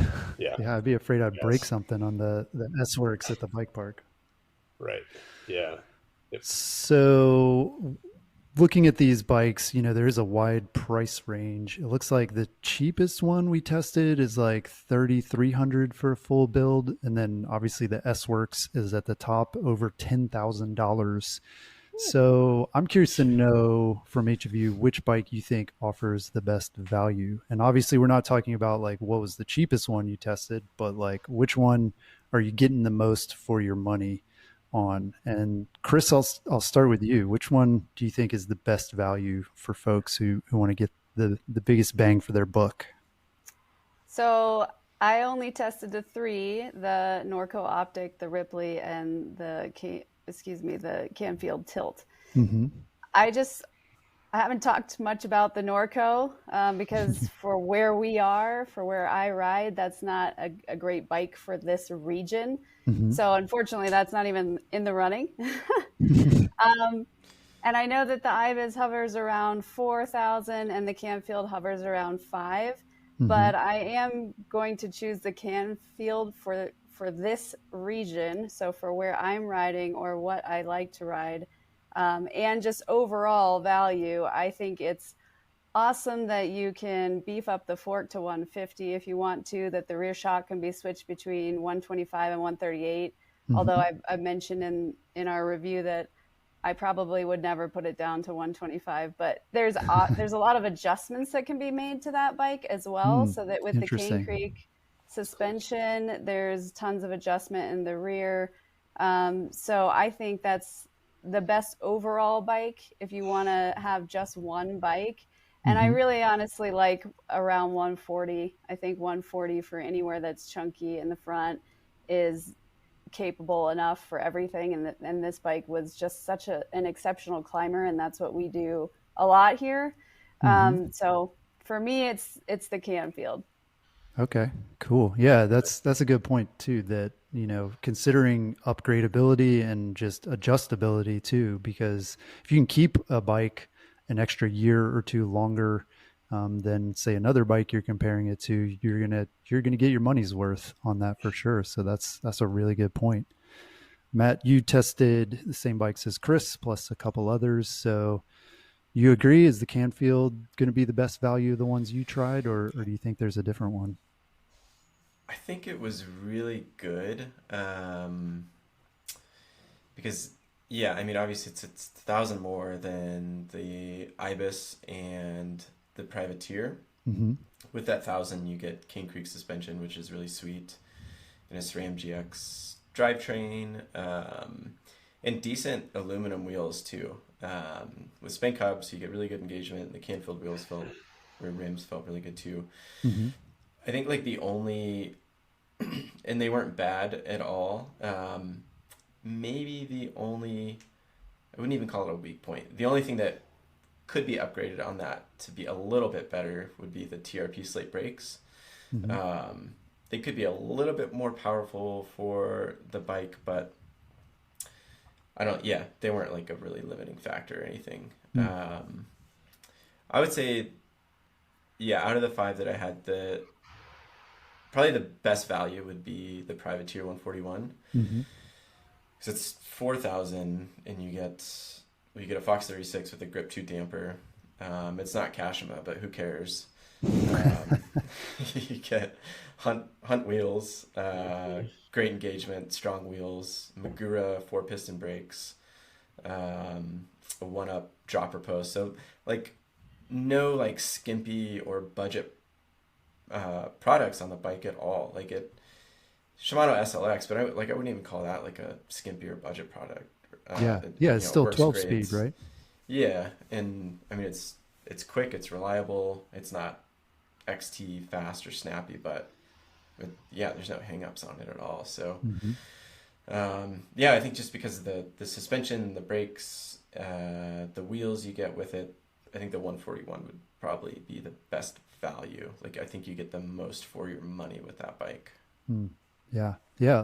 I'd be afraid I'd break something on the S-Works at the bike park. Right. Yeah. Yep. So looking at these bikes, there is a wide price range. It looks like the cheapest one we tested is like $3,300 for a full build. And then obviously the S-Works is at the top, over $10,000. So I'm curious to know from each of you which bike you think offers the best value. And obviously we're not talking about like what was the cheapest one you tested, but like which one are you getting the most for your money on? And Chris, I'll start with you. Which one do you think is the best value for folks who want to get the biggest bang for their buck? So I only tested the 3, the Norco Optic, the Ripley, and the Canfield Tilt. I haven't talked much about the Norco because for where I ride, that's not a great bike for this region. So unfortunately, that's not even in the running. And I know that the Ibis hovers around 4,000 and the Canfield hovers around 5. But I am going to choose the Canfield for this region. So for where I'm riding or what I like to ride, and just overall value, I think it's awesome that you can beef up the fork to 150 if you want to, that the rear shock can be switched between 125 and 138. Although I mentioned in our review that I probably would never put it down to 125, but there's a lot of adjustments that can be made to that bike as well. So that with the Cane Interesting. Creek suspension, there's tons of adjustment in the rear. So I think that's the best overall bike if you want to have just one bike. And I Mm-hmm. really honestly like around 140. I think 140 for anywhere that's chunky in the front is capable enough for everything. And this bike was just such an exceptional climber, and that's what we do a lot here. Mm-hmm. So for me, it's the Canfield. Okay, cool. Yeah, that's a good point too. That, considering upgradability and just adjustability too, because if you can keep a bike an extra year or two longer than say another bike you're comparing it to, you're gonna get your money's worth on that for sure. So that's a really good point. Matt, you tested the same bikes as Chris plus a couple others. So you agree? Is the Canfield going to be the best value of the ones you tried, or do you think there's a different one? I think it was really good, because yeah, I mean obviously it's 1,000 more than the Ibis and the Privateer. Mm-hmm. With that 1,000, you get Cane Creek suspension, which is really sweet, and a SRAM GX drivetrain, and decent aluminum wheels too. With Spank hubs, you get really good engagement. The Canfield rims felt really good too. Mm-hmm. I think like the only, and they weren't bad at all. Maybe the only, I wouldn't even call it a weak point. The only thing that could be upgraded on that to be a little bit better would be the TRP slate brakes. Mm-hmm. They could be a little bit more powerful for the bike, but yeah, they weren't like a really limiting factor or anything. Mm-hmm. I would say, yeah, out of the five that I had, probably the best value would be the Privateer 141, Mm-hmm. because it's 4,000 and you get a Fox 36 with a Grip 2 damper. It's not Kashima, but who cares? You get hunt wheels, great engagement, strong wheels, Magura 4-piston brakes, a 1-up dropper post. So like no like skimpy or budget products on the bike at all. Like Shimano SLX, but I wouldn't even call that like a skimpy or budget product. Yeah, it's still works 12 great. speed, right? Yeah, and I mean it's quick, it's reliable, it's not XT fast or snappy, but yeah, there's no hangups on it at all. So Mm-hmm. yeah, I think just because of the suspension, the brakes, the wheels you get with it, I think the 141 would probably be the best value. Like I think you get the most for your money with that bike. Mm. Yeah.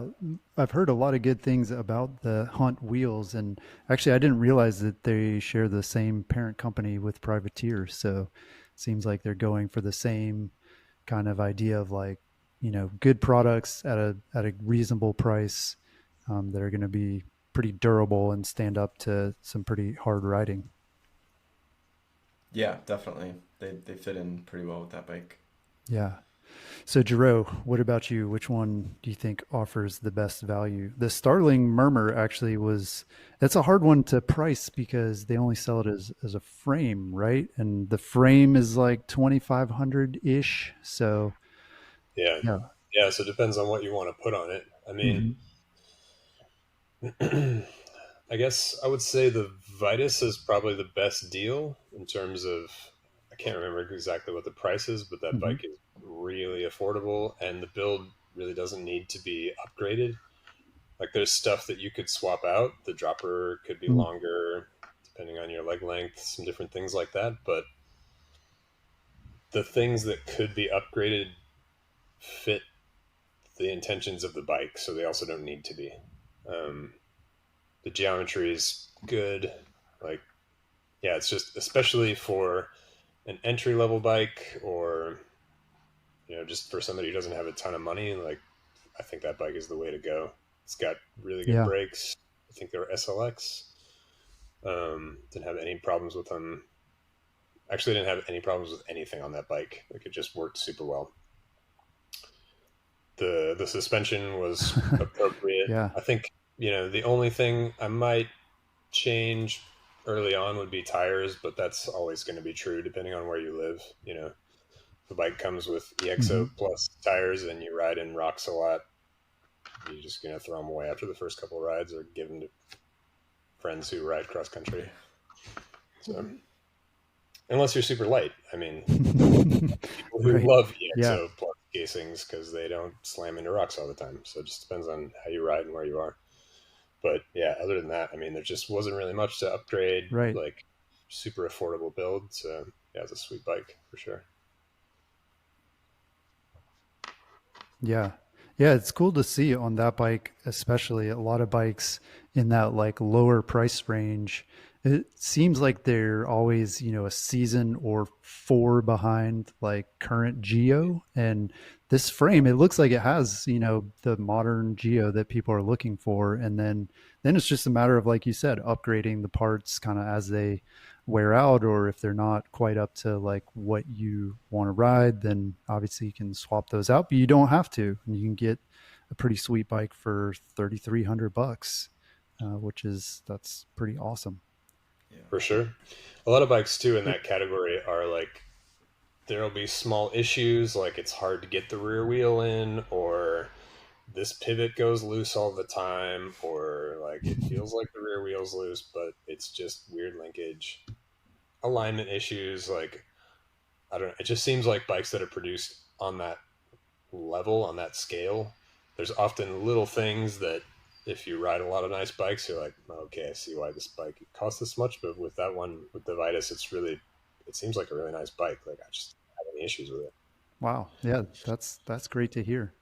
I've heard a lot of good things about the Hunt wheels, and actually, I didn't realize that they share the same parent company with Privateer. So, it seems like they're going for the same kind of idea of like, good products at a reasonable price that are going to be pretty durable and stand up to some pretty hard riding. Yeah, definitely. They fit in pretty well with that bike. Yeah. So, Gerow, what about you? Which one do you think offers the best value? The Starling Murmur actually that's a hard one to price because they only sell it as a frame, right? And the frame is like 2,500 ish. So, Yeah. yeah. Yeah. So it depends on what you want to put on it. I mean, Mm-hmm. I guess I would say the Vitus is probably the best deal in terms of, I can't remember exactly what the price is, but that Mm-hmm. bike is really affordable and the build really doesn't need to be upgraded. Like there's stuff that you could swap out. The dropper could be Mm-hmm. longer depending on your leg length, some different things like that. But the things that could be upgraded fit the intentions of the bike, so they also don't need to be. Um, the geometry is good. Like, yeah, it's just especially for an entry level bike, or just for somebody who doesn't have a ton of money. Like, I think that bike is the way to go. It's got really good Yeah. brakes. I think they're SLX. Didn't have any problems with them. Actually, didn't have any problems with anything on that bike. Like, it just worked super well. The suspension was appropriate. Yeah. I think the only thing I might change early on would be tires, but that's always going to be true depending on where you live. You know, if the bike comes with EXO plus tires and you ride in rocks a lot, you're just going to throw them away after the first couple of rides or give them to friends who ride cross country. So, unless you're super light, I mean, people who love EXO plus casings because they don't slam into rocks all the time. So it just depends on how you ride and where you are. But yeah, other than that, I mean, there just wasn't really much to upgrade, like super affordable build. So yeah, it's a sweet bike for sure. Yeah. Yeah, it's cool to see on that bike, especially a lot of bikes in that like lower price range. It seems like they're always, you know, a season or 4 behind like current Geo. And this frame, it looks like it has, you know, the modern Geo that people are looking for. And then it's just a matter of, like you said, upgrading the parts kind of as they wear out, or if they're not quite up to like what you want to ride, then obviously you can swap those out, but you don't have to. And you can get a pretty sweet bike for $3,300, that's pretty awesome. For sure. A lot of bikes too in that category are like, there'll be small issues, like it's hard to get the rear wheel in, or this pivot goes loose all the time, or like it feels like the rear wheel's loose, but it's just weird linkage, alignment issues. Like, I don't know. It just seems like bikes that are produced on that level, on that scale, there's often little things that if you ride a lot of nice bikes, you're like, okay, I see why this bike costs this much. But with that one, with the Vitus, it seems like a really nice bike. Like, I just don't have any issues with it. Wow. Yeah, that's great to hear.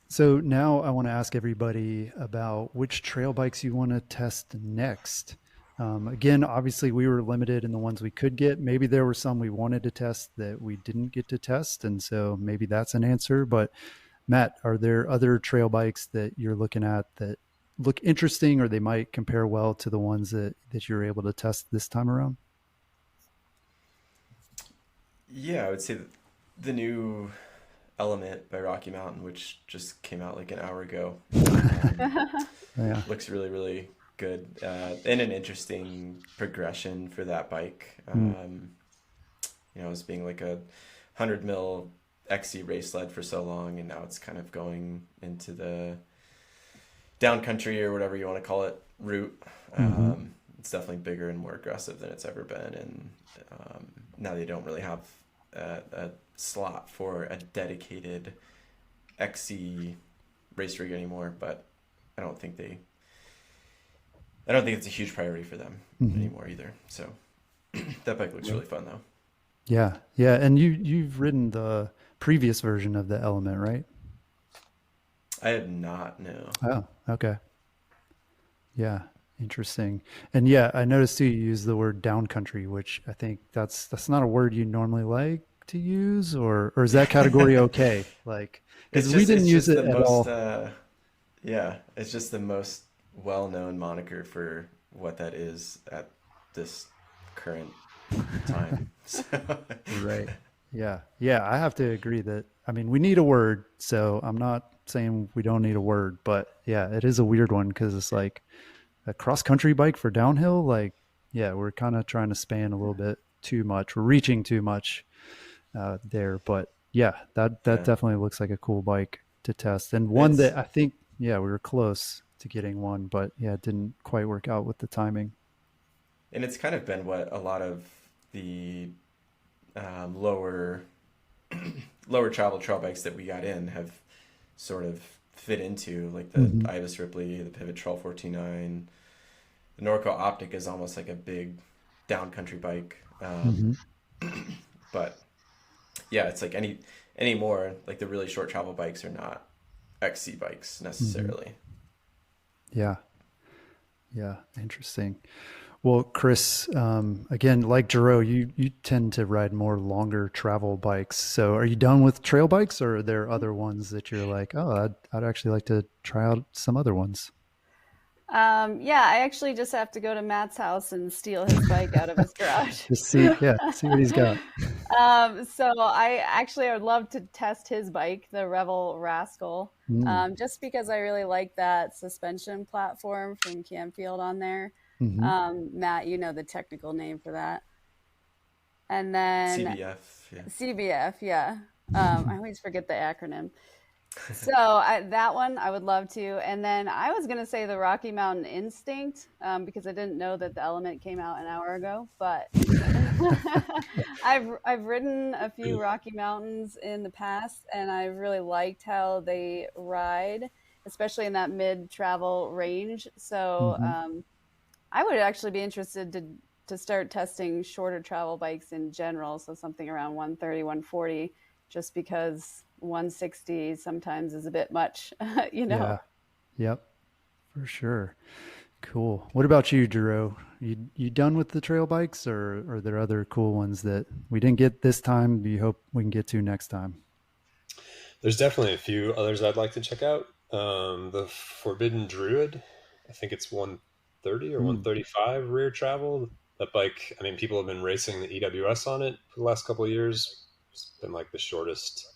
So now I want to ask everybody about which trail bikes you want to test next. Again, obviously we were limited in the ones we could get. Maybe there were some we wanted to test that we didn't get to test. And so maybe that's an answer. But Matt, are there other trail bikes that you're looking at that look interesting, or they might compare well to the ones that you're able to test this time around? Yeah, I would say the new Element by Rocky Mountain, which just came out like an hour ago, looks really, really good, and an interesting progression for that bike. You know, as being like a 100 mil XC race sled for so long, and now it's kind of going into the downcountry or whatever you want to call it route. It's definitely bigger and more aggressive than it's ever been, and now they don't really have a slot for a dedicated XC race rig anymore, but I don't think it's a huge priority for them anymore either. So that bike looks really fun though. Yeah. Yeah. And you've ridden the previous version of the Element, right? I have not, no. Oh, okay. Yeah. Interesting. And yeah, I noticed too, you use the word downcountry, which I think that's not a word you normally like to use, or is that category okay? Like, because we didn't use it at all. Yeah, it's just the most well-known moniker for what that is at this current time. Right. Yeah. Yeah. I have to agree that, I mean, we need a word. So I'm not saying we don't need a word, but yeah, it is a weird one because it's like a cross-country bike for downhill. Like, yeah, we're kind of trying to span a little bit too much. We're reaching too much there. But yeah, that definitely looks like a cool bike to test. And one that I think, yeah, we were close to getting one, but yeah, it didn't quite work out with the timing. And it's kind of been what a lot of the lower travel trail bikes that we got in have sort of fit into, like the Ibis Ripley, the Pivot 12429. The Norco Optic is almost like a big downcountry bike. But yeah, it's like any more, like the really short travel bikes are not XC bikes necessarily. Yeah. Yeah. Interesting. Well, Chris, again, like Gerow, you tend to ride more longer travel bikes. So are you done with trail bikes, or are there other ones that you're like, oh, I'd actually like to try out some other ones? Yeah, I actually just have to go to Matt's house and steal his bike out of his garage. Just see what he's got. So I would love to test his bike, the Revel Rascal, just because I really like that suspension platform from Camfield on there. Matt, you know the technical name for that. And then CBF, yeah. CBF, yeah. I always forget the acronym. So that one I would love to. And then I was going to say the Rocky Mountain Instinct, because I didn't know that the Element came out an hour ago. But I've ridden a few Rocky Mountains in the past, and I really liked how they ride, especially in that mid-travel range. So I would actually be interested to start testing shorter travel bikes in general. So something around 130, 140, just because 160 sometimes is a bit much, you know? Yeah. Yep. For sure. Cool. What about you, Gerow? You done with the trail bikes, or are there other cool ones that we didn't get this time you hope we can get to next time? There's definitely a few others I'd like to check out. The Forbidden Druid, I think it's 130 or 135 rear travel. That bike, I mean, people have been racing the EWS on it for the last couple of years. It's been like the shortest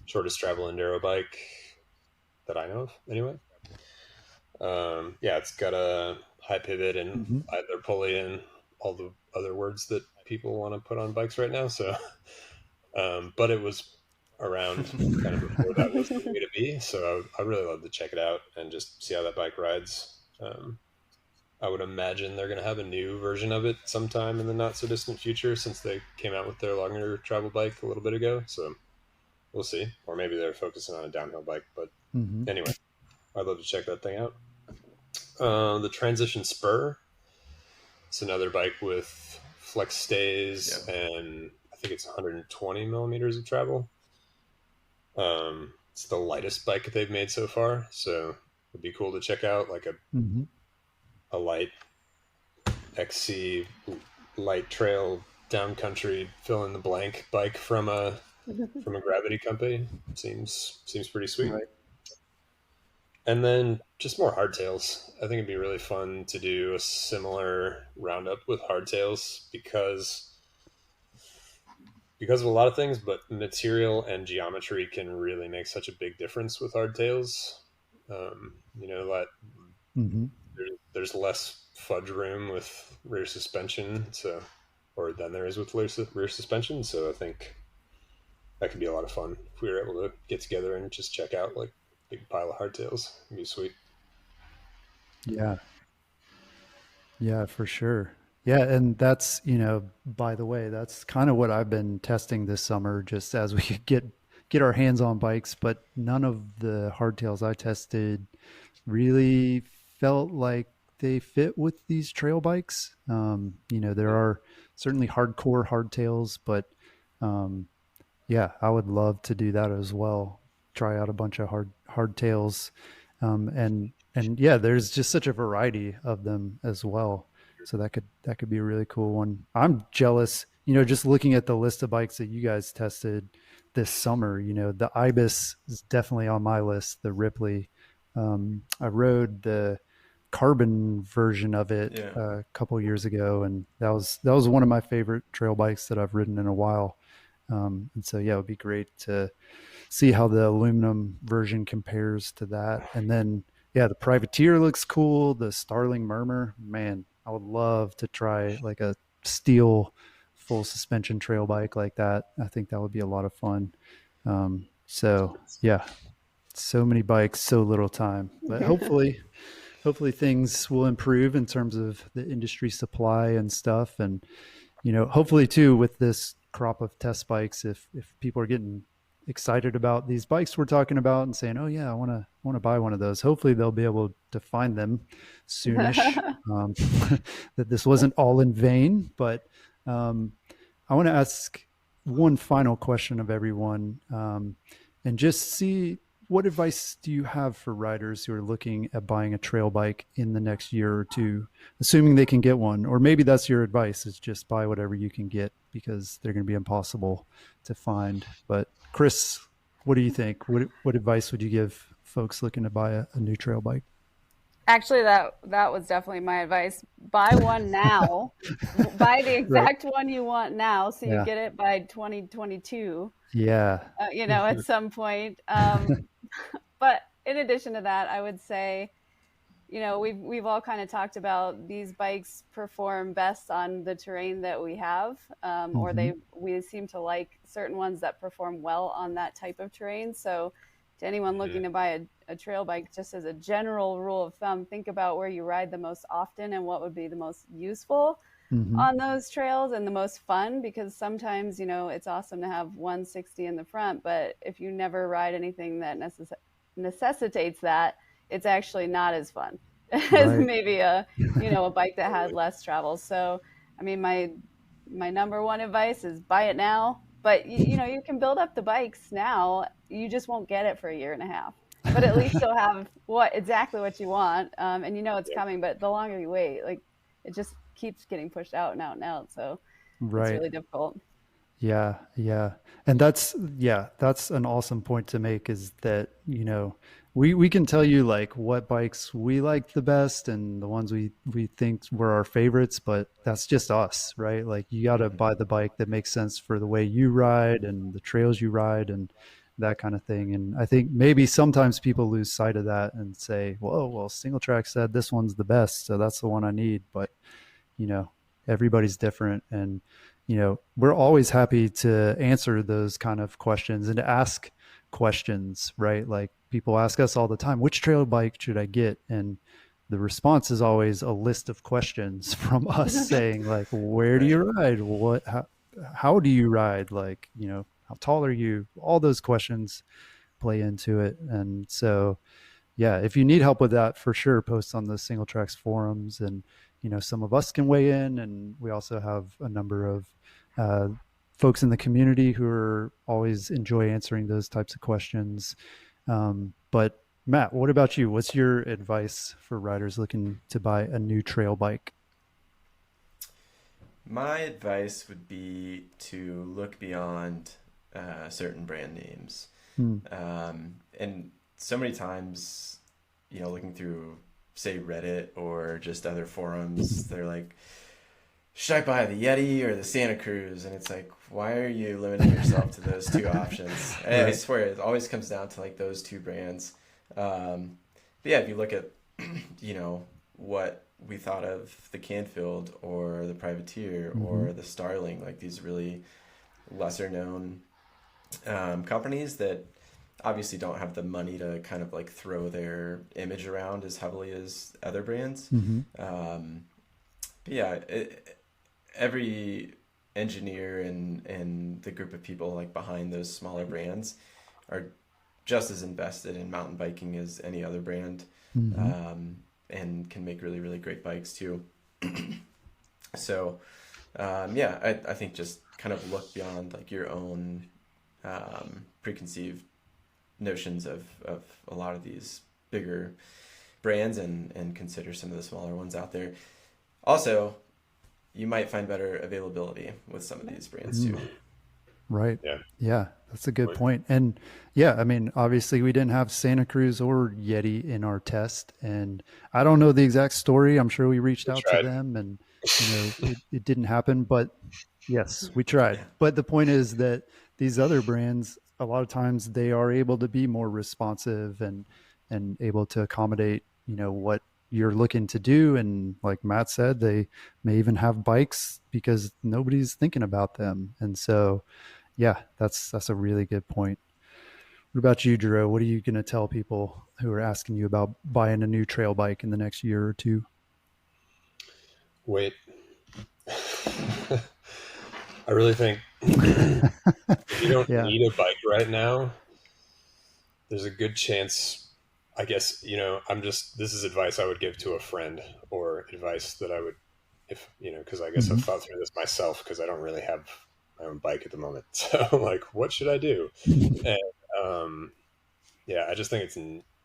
travel enduro bike that I know of, anyway. Yeah, it's got a high pivot and either pulley and all the other words that people want to put on bikes right now. So, but it was around kind of before that was the way to be. So I really love to check it out and just see how that bike rides. I would imagine they're going to have a new version of it sometime in the not so distant future, since they came out with their longer travel bike a little bit ago. So we'll see. Or maybe they're focusing on a downhill bike. But anyway, I'd love to check that thing out. The Transition Spur. It's another bike with flex stays, and I think it's 120 millimeters of travel. It's the lightest bike they've made so far, so it'd be cool to check out, like a light XC light trail down country fill in the blank bike from a gravity company. Seems pretty sweet. Right. And then just more hardtails. I think it'd be really fun to do a similar roundup with hardtails because of a lot of things, but material and geometry can really make such a big difference with hardtails. There's less fudge room with rear suspension, than there is with rear suspension. So I think that could be a lot of fun if we were able to get together and just check out like a big pile of hardtails. It'd be sweet. Yeah, for sure. Yeah, and that's, by the way, that's kind of what I've been testing this summer, just as we could get our hands on bikes, but none of the hardtails I tested really felt like they fit with these trail bikes. There are certainly hardcore hardtails, but yeah, I would love to do that as well. Try out a bunch of hardtails, and yeah, there's just such a variety of them as well. So that could be a really cool one. I'm jealous, just looking at the list of bikes that you guys tested this summer. The Ibis is definitely on my list. The Ripley, I rode the carbon version of it a couple years ago, and that was one of my favorite trail bikes that I've ridden in a while. And so yeah, it would be great to see how the aluminum version compares to that. And then yeah, the Privateer looks cool. The Starling Murmur, man, I would love to try like a steel full suspension trail bike like that. I think that would be a lot of fun. So yeah, so many bikes, so little time, but hopefully things will improve in terms of the industry supply and stuff. And, hopefully too, with this crop of test bikes, if people are getting excited about these bikes we're talking about and saying, oh yeah, I want to buy one of those, hopefully they'll be able to find them soonish. That this wasn't all in vain. But I want to ask one final question of everyone, and just see, what advice do you have for riders who are looking at buying a trail bike in the next year or two, assuming they can get one? Or maybe that's your advice, is just buy whatever you can get because they're going to be impossible to find. But Chris, what do you think? What advice would you give folks looking to buy a new trail bike? Actually, that was definitely my advice. Buy one now. Buy the exact one you want now, so you get it by 2022. Yeah. At some point. But in addition to that, I would say we've all kind of talked about these bikes perform best on the terrain that we have, or we seem to like certain ones that perform well on that type of terrain. So, to anyone looking to buy a trail bike, just as a general rule of thumb, think about where you ride the most often and what would be the most useful on those trails and the most fun, because sometimes it's awesome to have 160 in the front, but if you never ride anything that necessitates that, it's actually not as fun as maybe a bike that had less travel. So I mean, my number one advice is buy it now, but you can build up the bikes now, you just won't get it for a year and a half, but at least you'll have exactly what you want, and it's coming. But the longer you wait, like, it just keeps getting pushed out and out and out, so it's really difficult. Yeah. And that's an awesome point to make, is that, we can tell you like what bikes we like the best and the ones we think were our favorites, but that's just us, right? Like, you got to buy the bike that makes sense for the way you ride and the trails you ride and that kind of thing. And I think maybe sometimes people lose sight of that and say, whoa, well, Single Track said this one's the best, so that's the one I need. But everybody's different, and we're always happy to answer those kind of questions and to ask questions, right? Like, people ask us all the time, which trail bike should I get? And the response is always a list of questions from us saying, like, where do you ride? How do you ride? Like, how tall are you? All those questions play into it. And so, yeah, if you need help with that, for sure, post on the Single Tracks forums, and some of us can weigh in, and we also have a number of folks in the community who are always enjoy answering those types of questions. But Matt, what about you? What's your advice for riders looking to buy a new trail bike? My advice would be to look beyond certain brand names. And so many times, looking through, say, Reddit or just other forums, they're like, should I buy the Yeti or the Santa Cruz? And it's like, why are you limiting yourself to those two options? And I swear it always comes down to like those two brands. But yeah, if you look at, what we thought of the Canfield or the Privateer or the Starling, like these really lesser known companies that obviously don't have the money to kind of like throw their image around as heavily as other brands. But yeah, every engineer and the group of people like behind those smaller brands are just as invested in mountain biking as any other brand, and can make really, really great bikes too. So yeah, I think just kind of look beyond like your own preconceived notions of a lot of these bigger brands and consider some of the smaller ones out there. Also, you might find better availability with some of these brands too. Right. Yeah, that's a good point. And yeah, I mean, obviously we didn't have Santa Cruz or Yeti in our test, and I don't know the exact story. I'm sure we reached out to them and it didn't happen, but yes, we tried. But the point is that these other brands, a lot of times they are able to be more responsive and able to accommodate, what you're looking to do. And like Matt said, they may even have bikes because nobody's thinking about them. And so, yeah, that's a really good point. What about you, Gerow? What are you going to tell people who are asking you about buying a new trail bike in the next year or two? Wait. I really think if you don't need a bike right now, there's a good chance, I guess, this is advice I would give to a friend, or advice that I would, because I guess I've thought through this myself, because I don't really have my own bike at the moment. So like, what should I do? And I just think it's,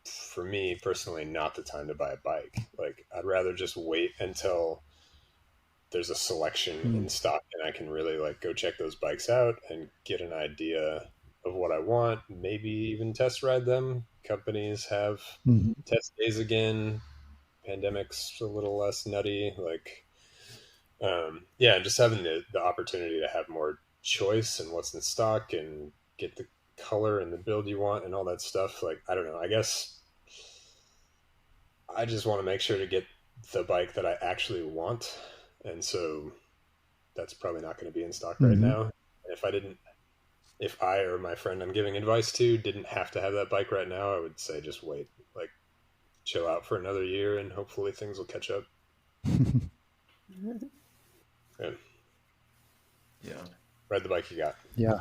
for me personally, not the time to buy a bike. Like, I'd rather just wait until there's a selection in stock and I can really like go check those bikes out and get an idea of what I want, maybe even test ride them. Companies have test days again. Pandemic's a little less nutty. Like, just having the opportunity to have more choice and what's in stock and get the color and the build you want and all that stuff. Like, I don't know, I guess I just want to make sure to get the bike that I actually want. And so that's probably not going to be in stock right now. If I or my friend I'm giving advice to didn't have to have that bike right now, I would say just wait, like chill out for another year and hopefully things will catch up. Yeah. Yeah. Ride the bike you got. Yeah.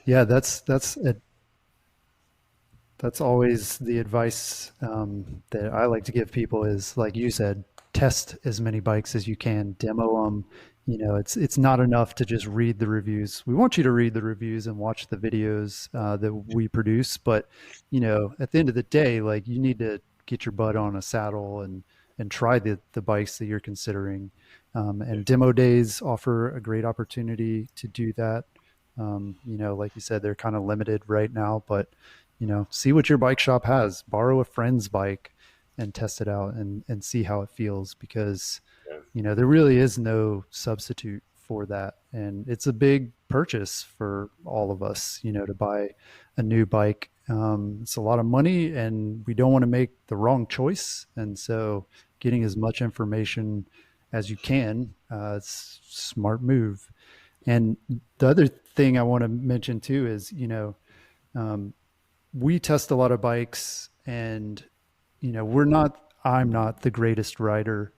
Yeah. That's it. That's always the advice that I like to give people is, like you said, test as many bikes as you can, demo them. It's not enough to just read the reviews. We want you to read the reviews and watch the videos that we produce, but at the end of the day, like, you need to get your butt on a saddle and try the bikes that you're considering. And demo days offer a great opportunity to do that. Like you said, they're kind of limited right now, but see what your bike shop has, borrow a friend's bike and test it out and see how it feels, because, there really is no substitute for that. And it's a big purchase for all of us, to buy a new bike. It's a lot of money and we don't want to make the wrong choice. And so getting as much information as you can, it's a smart move. And the other thing I want to mention too is, we test a lot of bikes, and I'm not the greatest rider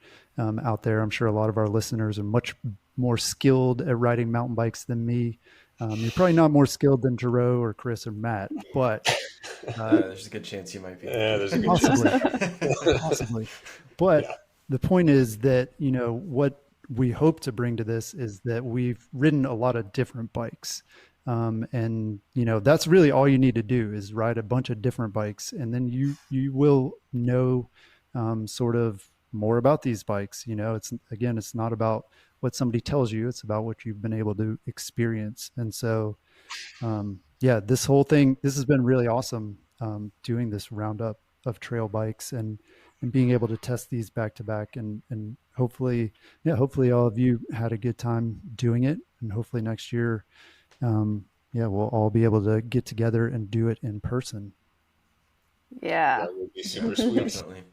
out there. I'm sure a lot of our listeners are much more skilled at riding mountain bikes than me. You're probably not more skilled than Gerow or Chris or Matt, but there's a good chance you might be. Yeah, there's a good chance. Possibly. But the point is that, what we hope to bring to this is that we've ridden a lot of different bikes. And that's really all you need to do is ride a bunch of different bikes, and then you will know sort of more about these bikes. It's not about what somebody tells you, it's about what you've been able to experience. And so this whole thing, this has been really awesome, doing this roundup of trail bikes and being able to test these back to back, and hopefully all of you had a good time doing it, and hopefully next year we'll all be able to get together and do it in person. Yeah. That would be super sweet. Definitely.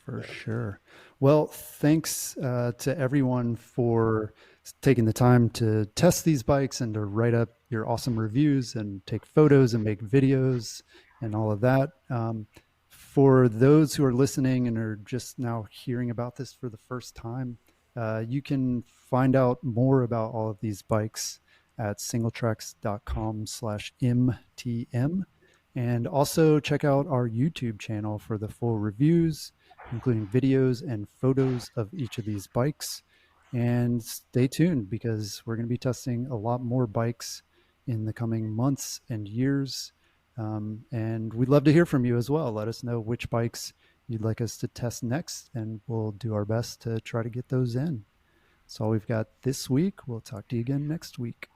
For sure. Well, thanks to everyone for taking the time to test these bikes and to write up your awesome reviews and take photos and make videos and all of that. For those who are listening and are just now hearing about this for the first time, you can find out more about all of these bikes at singletracks.com/MTM. And also check out our YouTube channel for the full reviews, including videos and photos of each of these bikes. And stay tuned, because we're going to be testing a lot more bikes in the coming months and years. And we'd love to hear from you as well. Let us know which bikes you'd like us to test next, and we'll do our best to try to get those in. That's all we've got this week. We'll talk to you again next week.